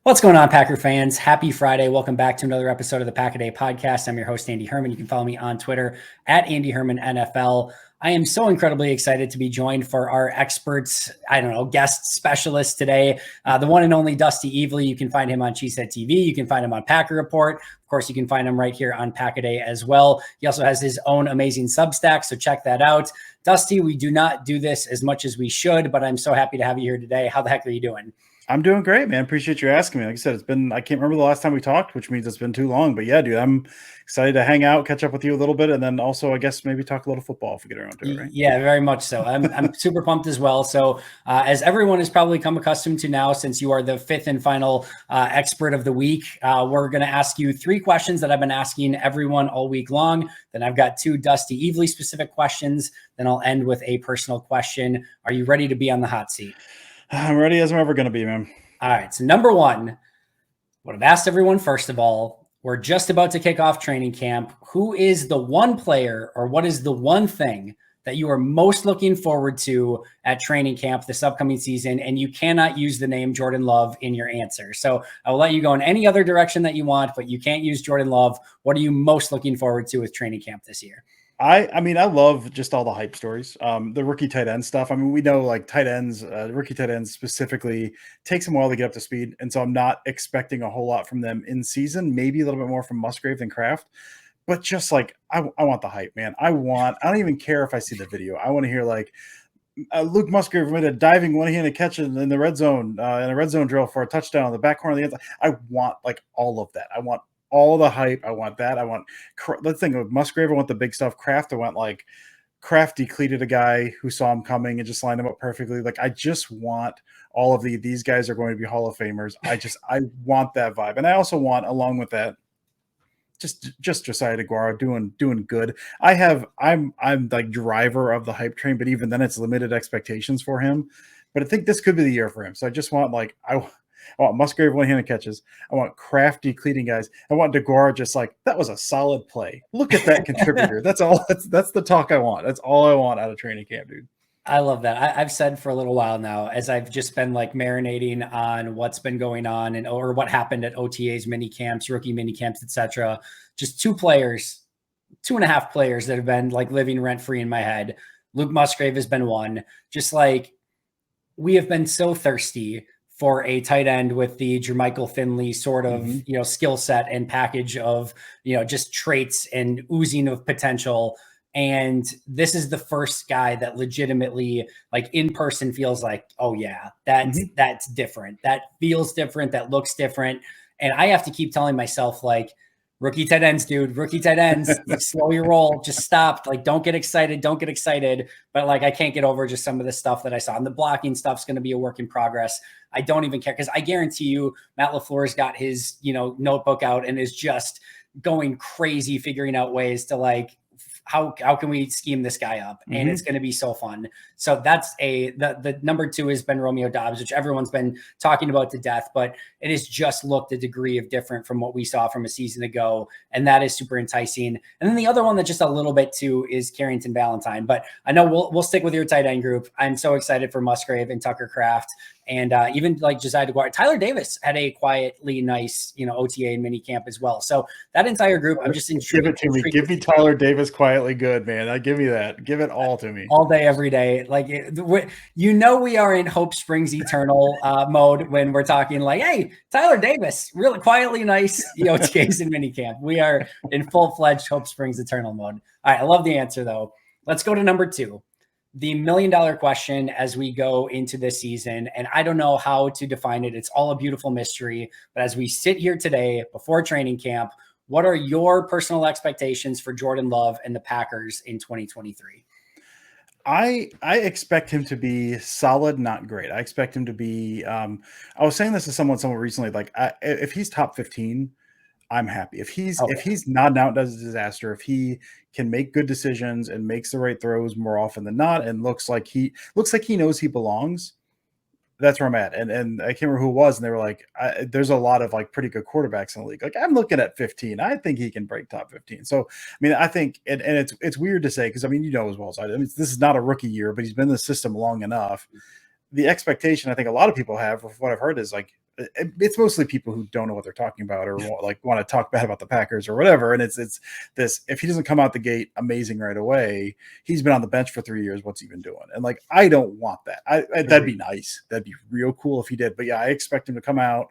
What's going on, Packer fans? Happy Friday. Welcome back to another episode of the Pack a Day podcast. I'm your host, Andy Herman. You can follow me on Twitter at Andy Herman NFL. I am so incredibly excited to be joined for our experts, guest specialist today, the one and only Dusty Evely. You can find him on Cheesehead TV. You can find him on Packer Report. Of course, you can find him right here on Pack a Day as well. He also has his own amazing Substack, so check that out. Dusty, we do not do this as much as we should, but I'm so happy to have you here today. How the heck are you doing? I'm doing great, man. Appreciate you asking me. Like I said, I can't remember the last time we talked, which means it's been too long. But yeah, dude, I'm excited to hang out, catch up with you a little bit, and then also, I guess, maybe talk a little football if we get around to it, right? Yeah, very much so. I'm super pumped as well. So as everyone has probably come accustomed to now, since you are the fifth and final expert of the week, we're going to ask you 3 questions that I've been asking everyone all week long. Then I've got 2 Dusty Evely specific questions. Then I'll end with a personal question. Are you ready to be on the hot seat? I'm ready as I'm ever going to be, man. All right. So number 1, what I've asked everyone, first of all, we're just about to kick off training camp. Who is the one player, or what is the one thing that you are most looking forward to at training camp this upcoming season? And you cannot use the name Jordan Love in your answer. So I will let you go in any other direction that you want, but you can't use Jordan Love. What are you most looking forward to with training camp this year? I mean, I love just all the hype stories. The rookie tight end stuff. I mean, we know like tight ends, rookie tight ends specifically takes them a while to get up to speed. And so I'm not expecting a whole lot from them in season, maybe a little bit more from Musgrave than Kraft. But just like, I want the hype, man. I don't even care if I see the video. I want to hear like, Luke Musgrave made a diving one-handed catch in the red zone, in a red zone drill for a touchdown in the back corner of the end zone. I want like all of that. I want all the hype. I want that. I want the thing with Musgrave. I want the big stuff. Kraft. I want like Kraft decleated a guy who saw him coming and just lined him up perfectly. Like I just want all of these guys are going to be Hall of Famers. I want that vibe, and I also want along with that just Josiah DeGuara doing good. I'm like driver of the hype train, but even then it's limited expectations for him. But I think this could be the year for him. So I just want like I want Musgrave one-handed catches. I want crafty cleating guys. I want DeGuara just like, that was a solid play. Look at that contributor. That's all. That's the talk I want. That's all I want out of training camp, dude. I love that. I've said for a little while now, as I've just been like marinating on what's been going on or what happened at OTAs, mini camps, rookie mini camps, etc. Just 2.5 players that have been like living rent free in my head. Luke Musgrave has been one. Just like we have been so thirsty for a tight end with the Jermichael Finley sort of, skill set and package of, just traits and oozing of potential. And this is the first guy that legitimately like in person feels like, oh yeah, that's different. That feels different. That looks different. And I have to keep telling myself like, rookie tight ends, dude, rookie tight ends, like slow your roll, just stop. Like, don't get excited. But like, I can't get over just some of the stuff that I saw, and the blocking stuff's going to be a work in progress. I don't even care. Cause I guarantee you Matt LaFleur's got his, notebook out and is just going crazy, figuring out ways to like, how can we scheme this guy up? And it's going to be so fun. So that's the number 2 has been Romeo Doubs, which everyone's been talking about to death, but it has just looked a degree of different from what we saw from a season ago. And that is super enticing. And then the other one that just a little bit too is Carrington Valentine, but I know we'll stick with your tight end group. I'm so excited for Musgrave and Tucker Kraft. And even like Josiah DeGuara, Tyler Davis had a quietly nice, OTA and mini camp as well. So that entire group, I'm just intrigued. Give it to me. Give me Tyler Davis quietly good, man. I give me that. Give it all to me. All day, every day. Like, we are in Hope Springs Eternal mode when we're talking like, hey, Tyler Davis, really quietly nice OTAs and mini camp. We are in full-fledged Hope Springs Eternal mode. All right, I love the answer though. Let's go to number 2. The $1 million question as we go into this season. And I don't know how to define it. It's all a beautiful mystery. But as we sit here today before training camp, what are your personal expectations for Jordan Love and the Packers in 2023? I expect him to be solid, not great. I expect him to be, I was saying this to someone recently, like if he's top 15, I'm happy. If he's not out as a disaster, if he can make good decisions and makes the right throws more often than not, and looks like he knows he belongs, that's where I'm at. And I can't remember who it was, and they were like, there's a lot of like pretty good quarterbacks in the league. Like I'm looking at 15. I think he can break top 15. So I mean, I think, and it's weird to say because I mean, as well as I mean, this is not a rookie year, but he's been in the system long enough. The expectation I think a lot of people have, of what I've heard, is like it's mostly people who don't know what they're talking about or want to talk bad about the Packers or whatever. And it's this, if he doesn't come out the gate amazing right away, he's been on the bench for 3 years. What's he been doing? And like, I don't want that. That'd be nice. That'd be real cool if he did. But yeah, I expect him to come out.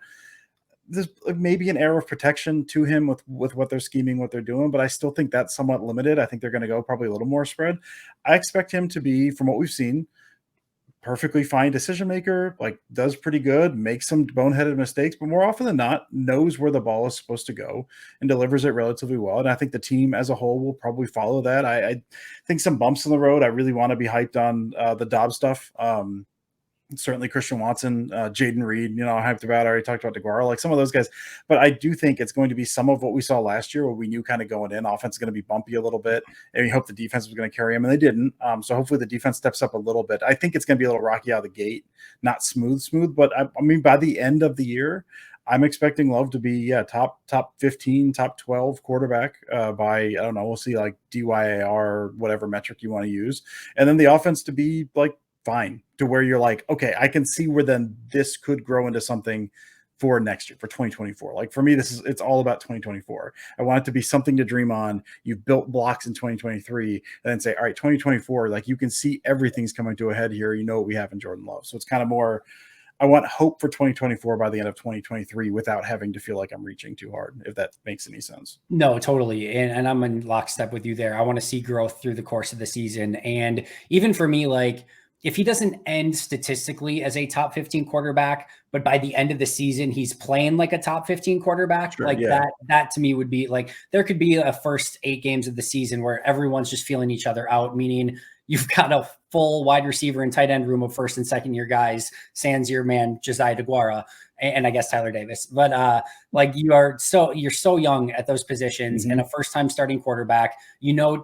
There's maybe an air of protection to him with what they're scheming, what they're doing, but I still think that's somewhat limited. I think they're going to go probably a little more spread. I expect him to be, from what we've seen, perfectly fine decision maker, like does pretty good, makes some boneheaded mistakes, but more often than not knows where the ball is supposed to go and delivers it relatively well. And I think the team as a whole will probably follow that. I think some bumps in the road. I really want to be hyped on the Dobbs stuff. Certainly Christian Watson, Jaden Reed, hyped about. I already talked about DeGuara, like some of those guys. But I do think it's going to be some of what we saw last year where we knew kind of going in, offense is going to be bumpy a little bit. And we hope the defense was going to carry him, and they didn't. So hopefully the defense steps up a little bit. I think it's going to be a little rocky out of the gate, not smooth. But I mean, by the end of the year, I'm expecting Love to be, top 15, top 12 quarterback by, I don't know, we'll see like DYAR, whatever metric you want to use. And then the offense to be like, fine, to where you're like, okay, I can see where then this could grow into something for next year, for 2024. Like for me, it's all about 2024. I want it to be something to dream on. You've built blocks in 2023 and then say, all right, 2024, like you can see everything's coming to a head here. You know what we have in Jordan Love. So it's kind of more, I want hope for 2024 by the end of 2023 without having to feel like I'm reaching too hard, if that makes any sense. No, totally. And I'm in lockstep with you there. I want to see growth through the course of the season. And even for me, like, if he doesn't end statistically as a top 15 quarterback, but by the end of the season, he's playing like a top 15 quarterback, sure, yeah. that to me would be like, there could be a first 8 games of the season where everyone's just feeling each other out, meaning you've got a full wide receiver and tight end room of first and second year guys, sans your man, Josiah DeGuara, and I guess Tyler Davis. But like you're so young at those positions, and a first time starting quarterback,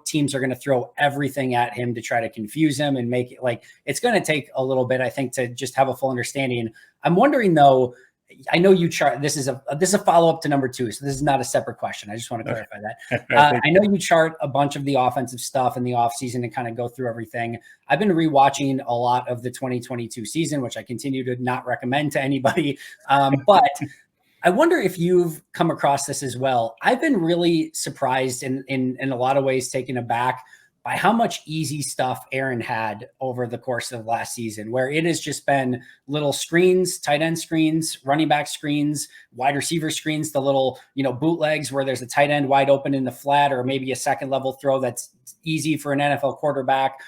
teams are going to throw everything at him to try to confuse him and make it like, it's going to take a little bit, I think, to just have a full understanding. I'm wondering though, I know you chart, this is a follow-up to number 2. So this is not a separate question. I just want to clarify that. I know you chart a bunch of the offensive stuff in the offseason and kind of go through everything. I've been rewatching a lot of the 2022 season, which I continue to not recommend to anybody. But I wonder if you've come across this as well. I've been really surprised in a lot of ways, taken aback by how much easy stuff Aaron had over the course of last season, where it has just been little screens, tight end screens, running back screens, wide receiver screens, the little, bootlegs where there's a tight end wide open in the flat, or maybe a second level throw that's easy for an NFL quarterback.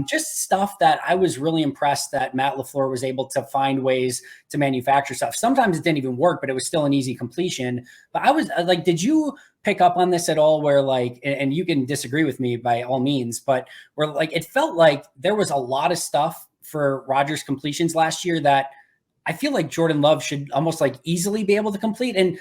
Just stuff that I was really impressed that Matt LaFleur was able to find ways to manufacture stuff. Sometimes it didn't even work, but it was still an easy completion. But I was like, did you pick up on this at all, where like, and you can disagree with me by all means, but where like, it felt like there was a lot of stuff for Rodgers completions last year that I feel like Jordan Love should almost like easily be able to complete. And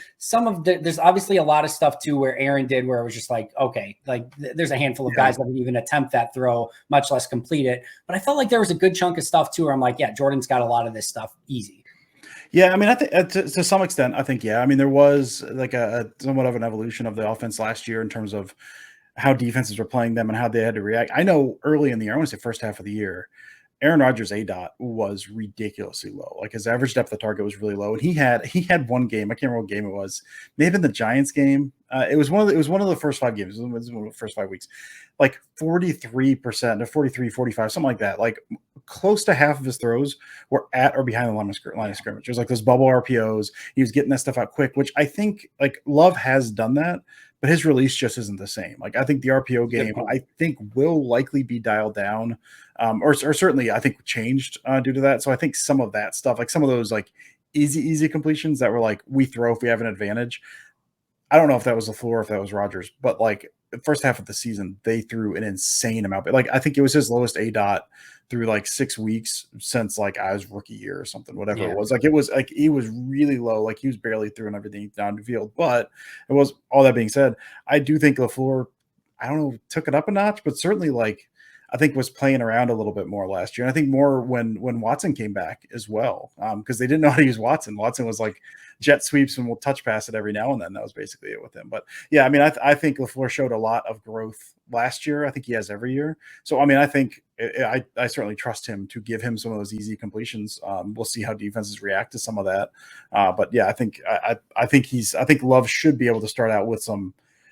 there's obviously a lot of stuff too, where Aaron did, where it was just like, okay, like there's a handful of guys that would even attempt that throw, much less complete it. But I felt like there was a good chunk of stuff too, where I'm like, yeah, Jordan's got a lot of this stuff easy. Yeah, I mean, I think to some extent, I think, yeah. I mean, there was like a somewhat of an evolution of the offense last year in terms of how defenses were playing them and how they had to react. I know early in the year, I want to say first half of the year, Aaron Rodgers' ADOT was ridiculously low. Like his average depth of target was really low, and he had one game. I can't remember what game it was. Maybe in the Giants game. It was one of the first 5 games. It was one of the first 5 weeks. Like 43% or 43, 45, something like that. Like close to half of his throws were at or behind the line of scrimmage. It was like those bubble RPOs. He was getting that stuff out quick, which I think like Love has done that, but his release just isn't the same. Like I think the RPO game, I think will likely be dialed down, or certainly I think changed due to that. So I think some of that stuff, like some of those like easy completions that were like we throw if we have an advantage. I don't know if that was LaFleur or if that was Rodgers, but like the first half of the season, they threw an insane amount. But like I think it was his lowest ADOT through like 6 weeks since like I was rookie year or something, whatever it was. Like it was like he was really low, like he was barely throwing everything down the field. But it was, all that being said, I do think LaFleur, I don't know, took it up a notch, but certainly like I think was playing around a little bit more last year. And I think more when Watson came back as well, because they didn't know how to use Watson. Watson was like jet sweeps and we'll touch pass it every now and then. That was basically it with him. But yeah, I mean, I think LaFleur showed a lot of growth last year. I think he has every year. So, I mean, I think I certainly trust him to give him some of those easy completions. We'll see how defenses react to some of that. But yeah, I think Love should be able to start out with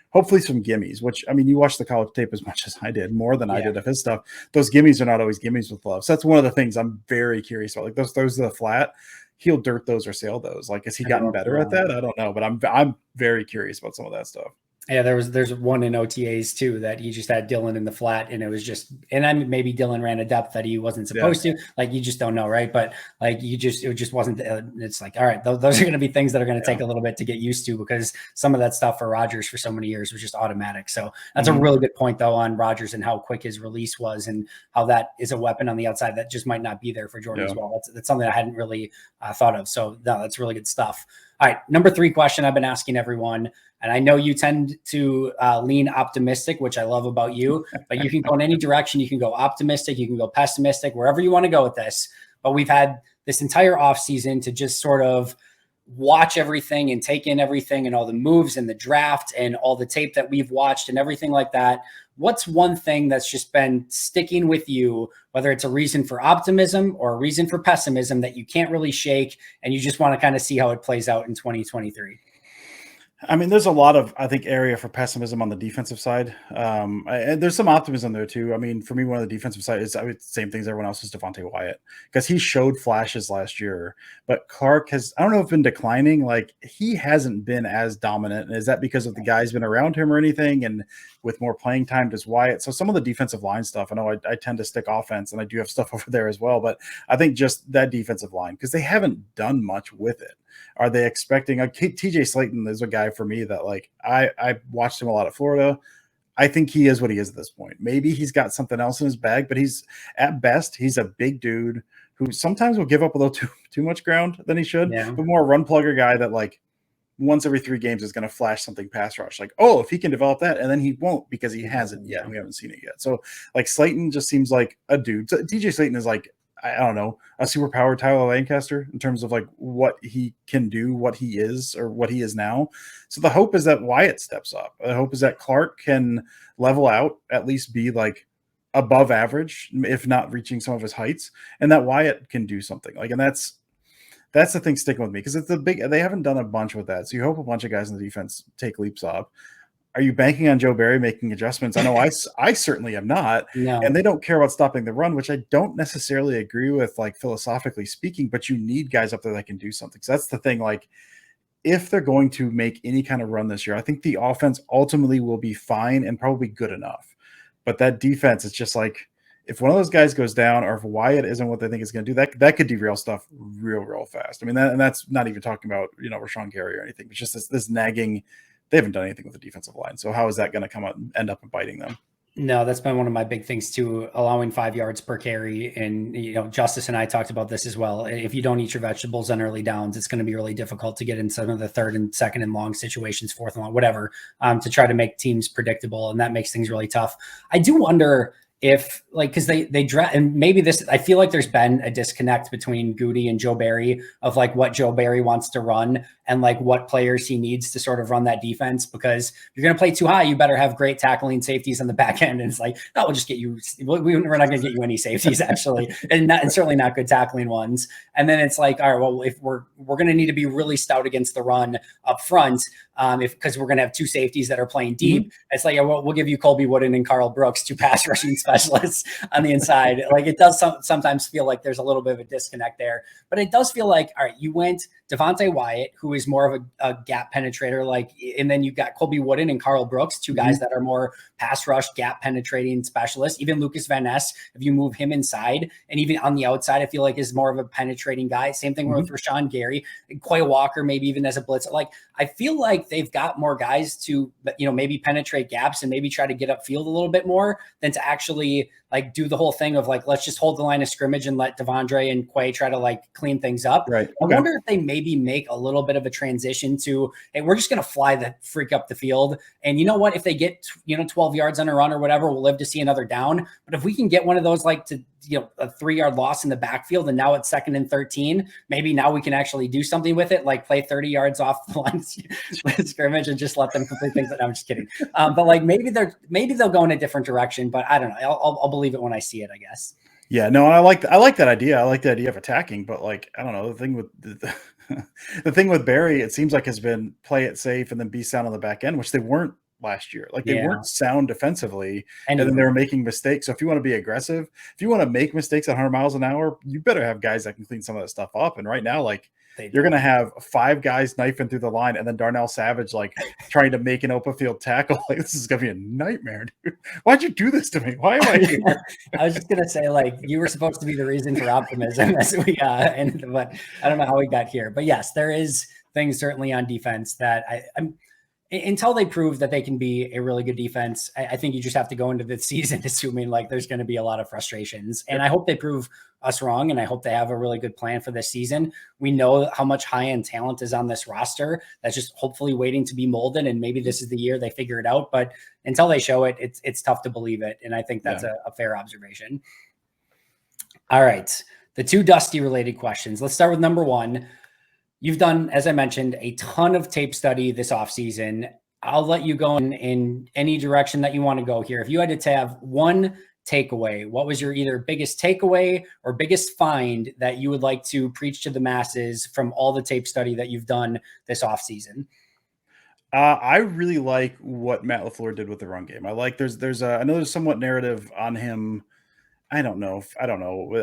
hopefully some gimmies, which, I mean, you watch the college tape as much as I did, more than I did of his stuff. Those gimmies are not always gimmies with Love. So that's one of the things I'm very curious about. Like those to the flat, he'll dirt those or sail those. Like, has he gotten better at that? I don't know, but I'm very curious about some of that stuff. Yeah, there's one in OTAs too that he just had Dylan in the flat, and it was just, and I mean, maybe Dylan ran a depth that he wasn't supposed to. Like, you just don't know, right? But like, it just wasn't. It's like, all right, those are going to be things that are going to take a little bit to get used to, because some of that stuff for Rodgers for so many years was just automatic. So that's a really good point though on Rodgers and how quick his release was, and how that is a weapon on the outside that just might not be there for Jordan as well. That's something I hadn't really thought of. So no, that's really good stuff. All right, number 3 question I've been asking everyone. And I know you tend to lean optimistic, which I love about you, but you can go in any direction. You can go optimistic, you can go pessimistic, wherever you want to go with this. But we've had this entire offseason to just sort of watch everything and take in everything and all the moves and the draft and all the tape that we've watched and everything like that. What's one thing that's just been sticking with you, whether it's a reason for optimism or a reason for pessimism that you can't really shake and you just want to kind of see how it plays out in 2023? I mean, there's a lot of, I think, area for pessimism on the defensive side. And there's some optimism there too. I mean, for me, one of the defensive side is same things everyone else is Devontae Wyatt, because he showed flashes last year, but Clark has, I don't know if been declining. Like, he hasn't been as dominant. And is that because of the guys been around him or anything? And with more playing time, does Wyatt? So some of the defensive line stuff, I know I tend to stick offense, and I do have stuff over there as well, but I think just that defensive line, because they haven't done much with it. Are they expecting TJ Slayton is a guy for me that, like, I watched him a lot at Florida. I think he is what he is at this point. Maybe he's got something else in his bag, but he's at best, he's a big dude who sometimes will give up a little too much ground than he should, but more run plugger guy that, like, once every 3 games is going to flash something pass rush. Like, oh, if he can develop that, and then he won't, because he hasn't yet. We haven't seen it yet. So, like, Slayton just seems like a dude. So TJ Slayton is like, I don't know, a superpowered Tyler Lancaster in terms of, like, what he can do, what he is, or what he is now. So the hope is that Wyatt steps up. The hope is that Clark can level out, at least be, like, above average, if not reaching some of his heights, and that Wyatt can do something. Like, and that's the thing sticking with me, because it's they haven't done a bunch with that. So you hope a bunch of guys in the defense take leaps up. Are you banking on Joe Barry making adjustments? I know I certainly am not. No. And they don't care about stopping the run, which I don't necessarily agree with, like, philosophically speaking, but you need guys up there that can do something. So that's the thing. Like, if they're going to make any kind of run this year, I think the offense ultimately will be fine and probably good enough. But that defense is just like, if one of those guys goes down, or if Wyatt isn't what they think it's going to do, that could derail stuff real fast. I mean, and that's not even talking about, Rashawn Gary or anything. It's just this nagging. They haven't done anything with the defensive line. So how is that going to come out and end up biting them? No, that's been one of my big things too, allowing 5 yards per carry. And, Justice and I talked about this as well. If you don't eat your vegetables on early downs, it's going to be really difficult to get in some of the 3rd and 2nd and long situations, 4th and long, whatever, to try to make teams predictable. And that makes things really tough. I do wonder if, like, because they draft, and maybe this, I feel like there's been a disconnect between Goody and Joe Barry of, like, what Joe Barry wants to run and, like, what players he needs to sort of run that defense. Because if you're going to play too high, you better have great tackling safeties on the back end. And it's like, no, we'll just get you, we're not going to get you any safeties actually, and certainly not good tackling ones. And then it's like, all right, well, if we're going to need to be really stout against the run up front, because we're going to have 2 safeties that are playing deep. It's like, we'll give you Colby Wooden and Carl Brooks, 2 pass rushing specialists on the inside. Like, it does sometimes feel like there's a little bit of a disconnect there, but it does feel like, all right, you went Devontae Wyatt, who is more of a gap penetrator, like, and then you've got Colby Wooden and Carl Brooks, 2 guys that are more pass rush, gap penetrating specialists. Even Lucas Van Ness, if you move him inside, and even on the outside, I feel like is more of a penetrating guy. Same thing with Rashawn Gary, Quay Walker, maybe even as a blitzer. Like, I feel like they've got more guys to, maybe penetrate gaps and maybe try to get upfield a little bit more than to actually, like, do the whole thing of, like, let's just hold the line of scrimmage and let Devondre and Quay try to, like, clean things up. Right. I wonder if they maybe make a little bit of a transition to, hey, we're just going to fly the freak up the field. And you know what? If they get, 12 yards on a run or whatever, we'll live to see another down. But if we can get one of those, like, to, a 3-yard loss in the backfield, and now it's 2nd and 13, maybe now we can actually do something with it, like play 30 yards off the line of scrimmage and just let them complete things. I'm just kidding. But, like, maybe they'll go in a different direction, but I don't know. I'll believe it when I see it, I guess. Yeah, no, I like that idea. I like the idea of attacking, but like I don't know, the thing with the thing with Barry, it seems like has been play it safe and then be sound on the back end, which they weren't last year. Like they Yeah. weren't sound defensively, and then they Anywhere. were making mistakes. So if you want to be aggressive, if you want to make mistakes at 100 miles an hour, you better have guys that can clean some of that stuff up. And right now, like They you're don't. gonna have 5 guys knifing through the line, and then Darnell Savage like trying to make an open field tackle. Like this is gonna be a nightmare, dude. Why'd you do this to me? Why am I here? I was just gonna say, like, you were supposed to be the reason for optimism as we and but I don't know how we got here. But yes, there is things certainly on defense that I'm until they prove that they can be a really good defense. I think you just have to go into the season assuming like there's going to be a lot of frustrations. And I hope they prove us wrong, and I hope they have a really good plan for this season. We know how much high-end talent is on this roster that's just hopefully waiting to be molded, and maybe this is the year they figure it out. But until they show it, it's tough to believe it. And I think that's a fair observation. All right. The 2 Dusty related questions. Let's start with number 1. You've done, as I mentioned, a ton of tape study this offseason. I'll let you go in any direction that you want to go here. If you had to have one takeaway, what was your either biggest takeaway or biggest find that you would like to preach to the masses from all the tape study that you've done this offseason? I really like what Matt LaFleur did with the run game. I like I know there's somewhat narrative on him. I don't know.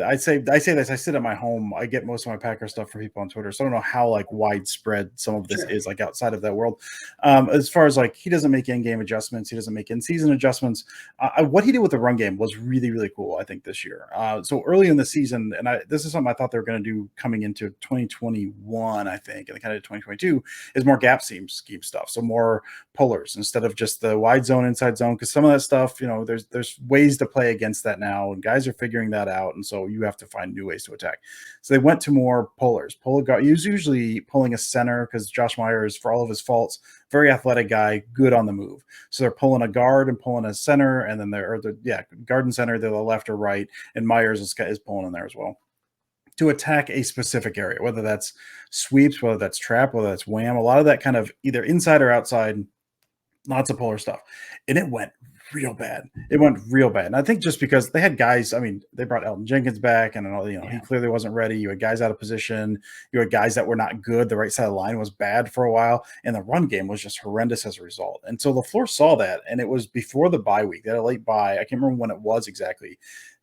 I say this. I sit at my home. I get most of my Packer stuff from people on Twitter, so I don't know how like widespread some of this is like outside of that world. As far as like he doesn't make in-game adjustments, he doesn't make in-season adjustments. What he did with the run game was really really cool. I think this year. So early in the season, and this is something I thought they were going to do coming into 2021. I think, and they kind of did 2022 is more gap scheme stuff. So more pullers instead of just the wide zone, inside zone. Because some of that stuff, you know, there's ways to play against that now, and guys are figuring that out, and so you have to find new ways to attack. So they went to more pullers. Puller guard, he was usually pulling a center because Josh Myers, for all of his faults, very athletic guy, good on the move. So they're pulling a guard and pulling a center, and then guard and center, they're the left or right, and Myers is pulling in there as well to attack a specific area, whether that's sweeps, whether that's trap, whether that's wham, a lot of that kind of either inside or outside, lots of puller stuff. And it went real bad. It went real bad. And I think just because they had guys, I mean, they brought Elton Jenkins back and, he clearly wasn't ready. You had guys out of position. You had guys that were not good. The right side of the line was bad for a while. And the run game was just horrendous as a result. And so LaFleur saw that. And it was before the bye week. They had a late bye. I can't remember when it was exactly.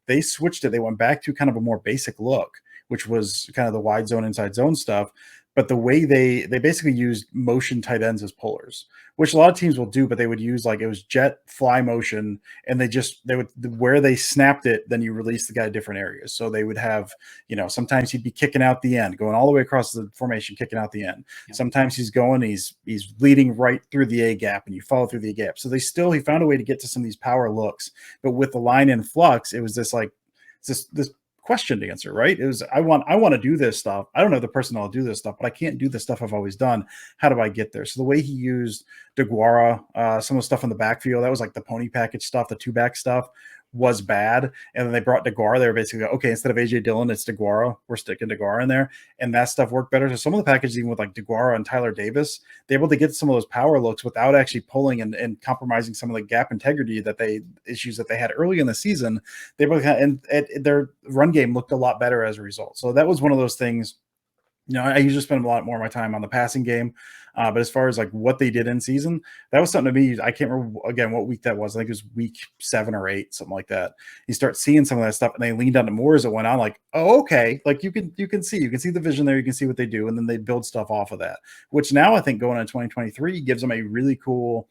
They switched it. They went back to kind of a more basic look, which was kind of the wide zone, inside zone stuff. But the way they basically used motion tight ends as pullers, which a lot of teams will do, but they would use like it was jet fly motion, and they would where they snapped it, then you release the guy to different areas. So they would have, sometimes he'd be kicking out the end, going all the way across the formation, kicking out the end. Yeah. Sometimes he's leading right through the A gap, and you follow through the A gap. So he found a way to get to some of these power looks, but with the line in flux, it was this question to answer, right? It was I want to do this stuff. I don't know the personnel to do this stuff, but I can't do the stuff I've always done. How do I get there? So the way he used DeGuara, some of the stuff in the backfield, that was like the pony package stuff, the 2-back stuff was bad. And then they brought DeGuara. They were basically okay, instead of AJ Dillon, it's DeGuara. We're sticking DeGuara in there, and that stuff worked better. So some of the packages, even with like DeGuara and Tyler Davis, they're able to get some of those power looks without actually pulling and compromising some of the gap integrity issues that they had early in the season. They both had, and their run game looked a lot better as a result. So that was one of those things. I usually spend a lot more of my time on the passing game. But as far as like what they did in season, that was something to me. I can't remember again what week that was. I think it was week 7 or 8, something like that. You start seeing some of that stuff, and they leaned on it more as it went on. Like, oh, okay, like you can see the vision there. You can see what they do, and then they build stuff off of that. Which now I think going into 2023 gives them a really cool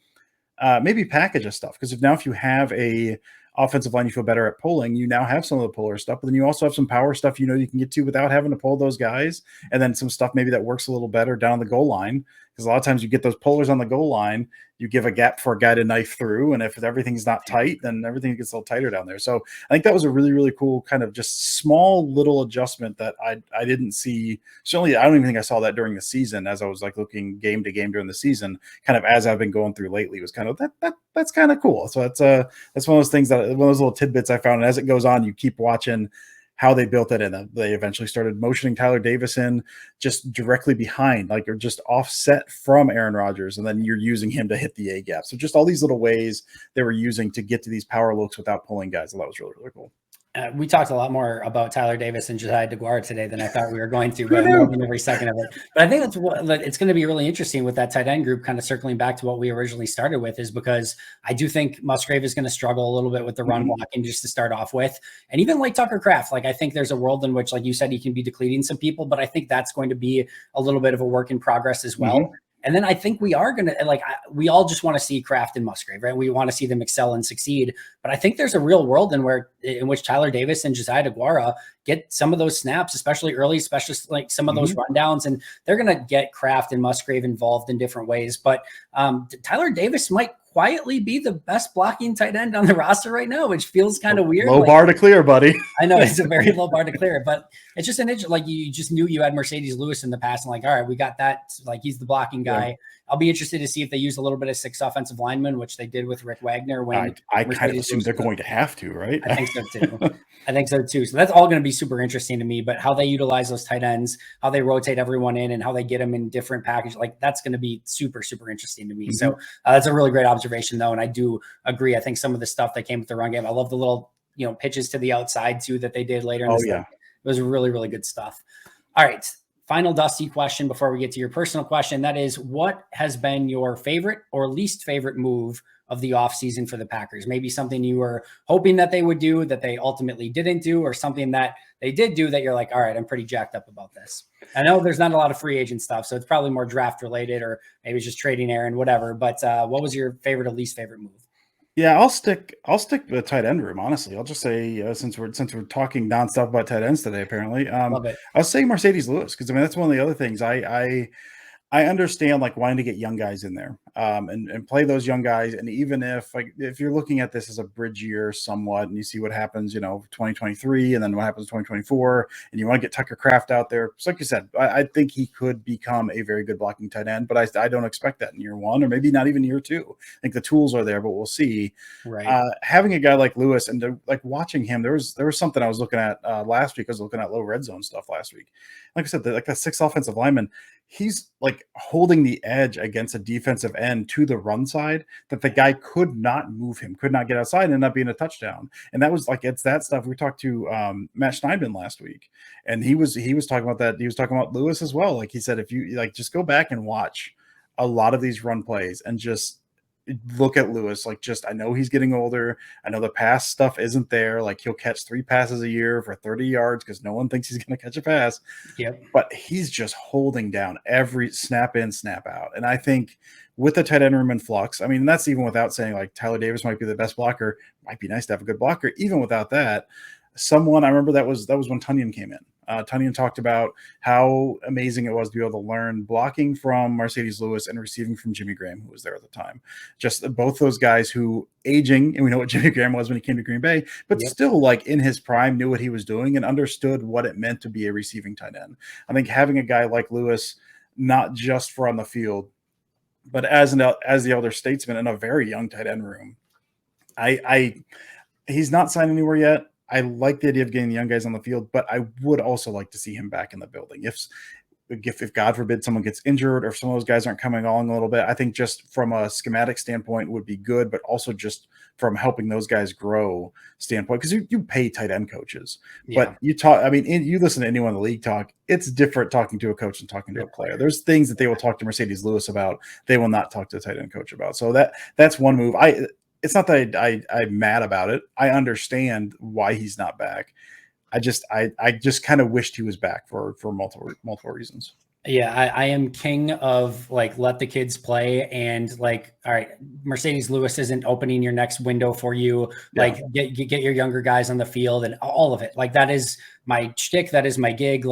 maybe package of stuff. Because if you have a offensive line you feel better at pulling, you now have some of the puller stuff, but then you also have some power stuff you can get to without having to pull those guys, and then some stuff maybe that works a little better down the goal line, because a lot of times you get those pullers on the goal line, you give a gap for a guy to knife through, and if everything's not tight, then everything gets a little tighter down there. So I think that was a really, really cool kind of just small little adjustment that I didn't see. Certainly, I don't even think I saw that during the season as I was like looking game to game during the season, kind of as I've been going through lately. It was kind of that's kind of cool. So that's one of those things one of those little tidbits I found. And as it goes on, you keep watching how they built it in. They eventually started motioning Tyler Davis in just directly behind, like, or just offset from Aaron Rodgers, and then you're using him to hit the A gap. So just all these little ways they were using to get to these power looks without pulling guys. And that was really, really cool. We talked a lot more about Tyler Davis and Josiah DeGuara today than I thought we were going to, Who but I'm knew? loving every second of it. But I think that's what it's going to be really interesting with that tight end group, kind of circling back to what we originally started with, is because I do think Musgrave is going to struggle a little bit with the run blocking just to start off with. And even like Tucker Kraft, like I think there's a world in which, like you said, he can be depleting some people, but I think that's going to be a little bit of a work in progress as well. And then I think we are going to, like, we all just want to see Kraft and Musgrave, right? We want to see them excel and succeed. But I think there's a real world in which Tyler Davis and Josiah DeGuara get some of those snaps, especially early, especially like some of those rundowns, and they're going to get Kraft and Musgrave involved in different ways. But Tyler Davis might quietly be the best blocking tight end on the roster right now, which feels kind of weird. Low bar to clear, buddy. I know it's a very low bar to clear, but it's just an interesting, like you just knew you had Mercedes Lewis in the past. And like, all right, we got that. Like he's the blocking guy. Yeah. I'll be interested to see if they use a little bit of 6 offensive linemen, which they did with Rick Wagner. When I kind of assume they're going to have to, right? I think so too. I think so too. So that's all going to be super interesting to me, but how they utilize those tight ends, how they rotate everyone in, and how they get them in different packages, like that's going to be super, super interesting to me. So that's a really great observation though. And I do agree. I think some of the stuff that came with the run game, I love the little, pitches to the outside too, that they did later in this. It was really, really good stuff. All right. Final Dusty question before we get to your personal question. That is, what has been your favorite or least favorite move of the offseason for the Packers? Maybe something you were hoping that they would do that they ultimately didn't do, or something that they did do that you're like, all right, I'm pretty jacked up about this. I know there's not a lot of free agent stuff, so it's probably more draft related, or maybe it's just trading Aaron, whatever. But what was your favorite or least favorite move? Yeah, I'll stick with the tight end room. Honestly, I'll just say since we're talking nonstop about tight ends today, apparently, Love it. I'll say Mercedes Lewis, because I mean that's one of the other things I understand, like, wanting to get young guys in there and play those young guys. And even if you're looking at this as a bridge year somewhat, and you see what happens, 2023, and then what happens 2024, and you want to get Tucker Kraft out there. So like you said, I think he could become a very good blocking tight end, but I don't expect that in year 1, or maybe not even year 2. I think the tools are there, but we'll see. Right. Having a guy like Lewis and watching him, there was something I was looking at last week. I was looking at low red zone stuff last week. Like I said, that 6 offensive lineman, he's like holding the edge against a defensive end to the run side that the guy could not move him, could not get outside, and end up being a touchdown. And that was it's that stuff. We talked to Matt Schneidman last week, and he was talking about that. He was talking about Lewis as well. Like he said, if you just go back and watch a lot of these run plays and just look at Lewis, I know he's getting older. I know the pass stuff isn't there. Like he'll catch 3 passes a year for 30 yards because no one thinks he's going to catch a pass. Yep. But he's just holding down every snap in, snap out. And I think with the tight end room in flux, I mean, that's even without saying like Tyler Davis might be the best blocker. Might be nice to have a good blocker. Even without that, I remember that was when Tunyon came in. Tunyon talked about how amazing it was to be able to learn blocking from Mercedes Lewis and receiving from Jimmy Graham, who was there at the time. Just both those guys who aging, and we know what Jimmy Graham was when he came to Green Bay, but still like in his prime, knew what he was doing and understood what it meant to be a receiving tight end. I think having a guy like Lewis, not just for on the field, but as the elder statesman in a very young tight end room, he's not signed anywhere yet. I like the idea of getting the young guys on the field, but I would also like to see him back in the building. If God forbid someone gets injured or if some of those guys aren't coming along a little bit, I think just from a schematic standpoint would be good, but also just from helping those guys grow standpoint, because you pay tight end coaches, but you listen to anyone in the league talk, it's different talking to a coach and talking to a player. There's things that they will talk to Mercedes Lewis about, they will not talk to the tight end coach about. So that's one move. It's not that I'm mad about it. I understand why he's not back. I just kind of wished he was back for multiple reasons. Yeah, I am king of let the kids play, and all right, Mercedes Lewis isn't opening your next window for you. Get your younger guys on the field and all of it. That is my shtick. That is my gig.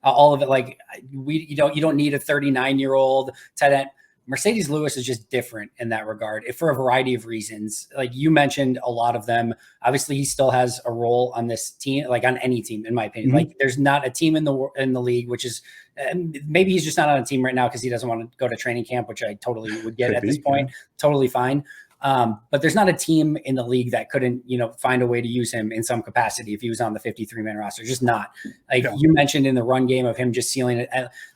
All of it. You don't need a 39-year-old tight end. Mercedes Lewis is just different in that regard, for a variety of reasons. Like you mentioned, a lot of them. Obviously, he still has a role on this team, on any team, in my opinion. There's not a team in the league, which is maybe he's just not on a team right now because he doesn't want to go to training camp, which I totally would get at this point. Totally fine. But there's not a team in the league that couldn't, find a way to use him in some capacity if he was on the 53-man roster. Just not. Like you mentioned in the run game of him just sealing it.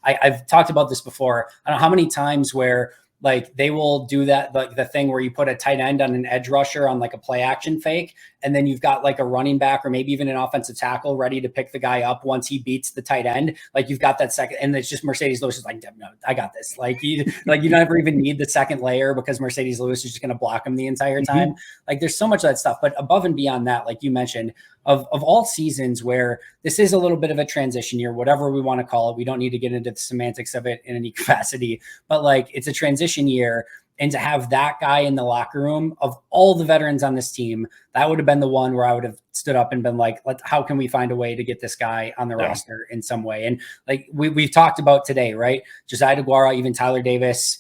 I've talked about this before. I don't know how many times where like they will do that, like the thing where you put a tight end on an edge rusher on like a play action fake, and then you've got like a running back or maybe even an offensive tackle ready to pick the guy up once he beats the tight end. Like you've got that second, and it's just Mercedes Lewis is like, no, I got this. Like you never even need the second layer because Mercedes Lewis is just going to block him the entire time. Mm-hmm. Like there's so much of that stuff, but above and beyond that, like you mentioned, of all seasons where this is a little bit of a transition year, whatever we want to call it, we don't need to get into the semantics of it in any capacity, but like it's a transition year. And to have that guy in the locker room of all the veterans on this team, that would have been the one where I would have stood up and been like, how can we find a way to get this guy on the roster in some way? And like we've talked about today, right? Josiah DeGuara, even Tyler Davis,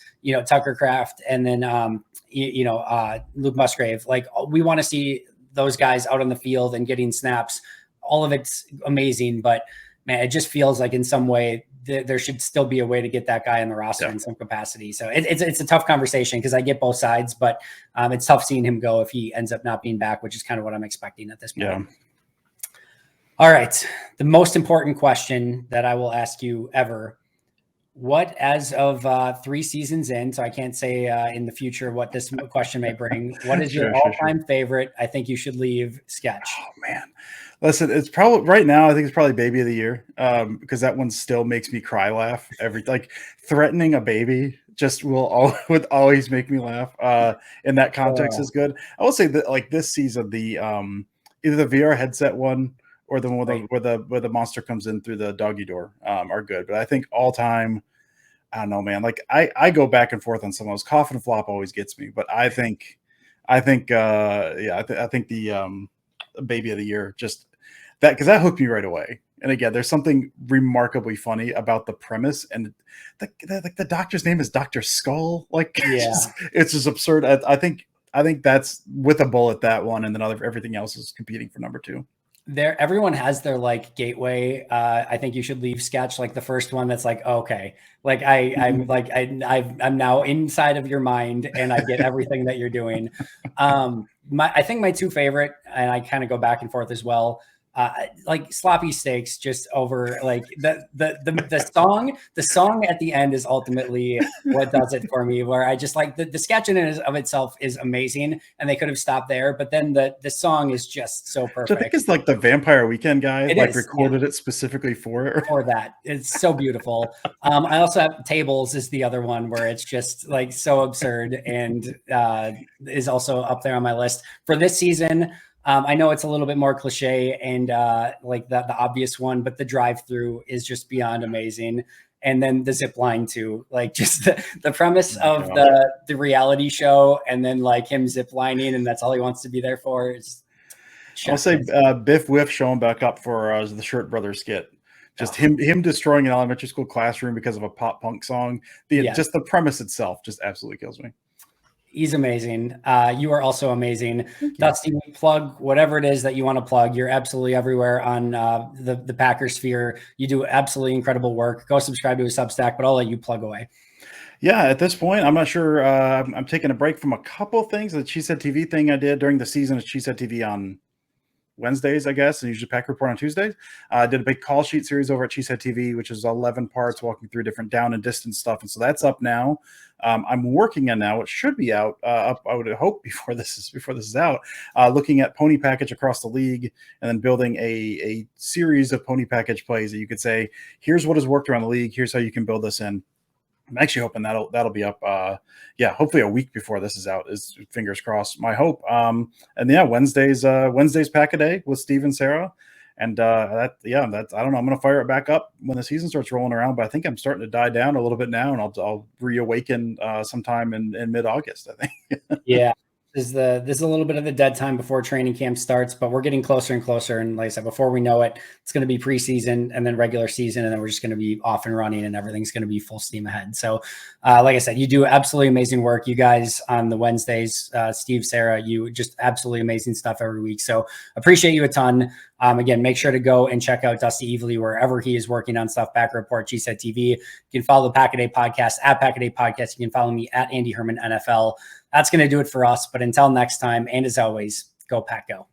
Tucker Kraft, and then, Luke Musgrave. Like we want to see those guys out on the field and getting snaps. All of it's amazing, but man, it just feels like in some way there should still be a way to get that guy on the roster in some capacity. So it's a tough conversation because I get both sides, but it's tough seeing him go if he ends up not being back, which is kind of what I'm expecting at this point. Yeah. All right. The most important question that I will ask you ever. What, as of 3 seasons in, so I can't say in the future what this question may bring, what is your all-time favorite I think you should leave sketch? Oh, man. Listen, it's probably right now, I think it's probably Baby of the Year because that one still makes me cry laugh. Like threatening a baby just would always make me laugh. In that context is good. I will say that like this season, the either the VR headset one or the one where the monster comes in through the doggy door are good. But I think all time, I don't know, man. Like I go back and forth on some of those. Coffin Flop always gets me, but I think the Baby of the Year just that because that hooked me right away. And again, there's something remarkably funny about the premise, and the doctor's name is Dr. Skull. Like, it's just absurd. I think that's with a bullet that one, and then everything else is competing for number 2. Everyone has their like gateway. I think you should leave sketch like the first one. That's like, okay, like I'm now inside of your mind and I get everything that you're doing. I think my 2 favorite, and I kind of go back and forth as well. Like Sloppy Steaks just over like the song at the end is ultimately what does it for me, where I just like the sketch in and of itself is amazing and they could have stopped there, but then the song is just so perfect. Which I think it's like the Vampire Weekend guy recorded it specifically for it. For that. It's so beautiful. I also have Tables is the other one where it's just like so absurd and is also up there on my list for this season. I know it's a little bit more cliche and like the obvious one, but the drive-through is just beyond amazing. And then the zip line too, like just the premise of the reality show and then like him zip lining and that's all he wants to be there for. I'll say Biff Whiff showing back up for the Shirt Brothers skit. Just him destroying an elementary school classroom because of a pop punk song. Just the premise itself just absolutely kills me. He's amazing. You are also amazing. Dusty, plug whatever it is that you want to plug. You're absolutely everywhere on the Packers sphere. You do absolutely incredible work. Go subscribe to his Substack, but I'll let you plug away. Yeah, at this point, I'm not sure. I'm taking a break from a couple of things. The She Said TV thing I did during the season of She Said TV on Wednesdays, I guess, and usually Pack Report on Tuesdays. I did a big call sheet series over at She Said TV, which is 11 parts walking through different down and distance stuff. And so that's up now. I'm working on now, it should be out up, I would hope before this is out, looking at pony package across the league and then building a series of pony package plays that you could say, here's what has worked around the league. Here's how you can build this in. I'm actually hoping that'll be up. Hopefully a week before this is out. Is fingers crossed. My hope. Wednesday's Pack a Day with Steve and Sarah, and I don't know. I'm gonna fire it back up when the season starts rolling around. But I think I'm starting to die down a little bit now, and I'll reawaken sometime in mid-August. I think. Yeah. This is a little bit of the dead time before training camp starts, but we're getting closer and closer. And like I said, before we know it, it's going to be preseason and then regular season. And then we're just going to be off and running and everything's going to be full steam ahead. So like I said, you do absolutely amazing work. You guys on the Wednesdays, Steve, Sarah, you just absolutely amazing stuff every week. So appreciate you a ton. Again, make sure to go and check out Dusty Evely wherever he is working on stuff. Pack Report, She Said TV. You can follow the Pack a Day podcast at Pack a Day Podcast. You can follow me at Andy Herman NFL. that's going to do it for us. But until next time, and as always, go Pack Go.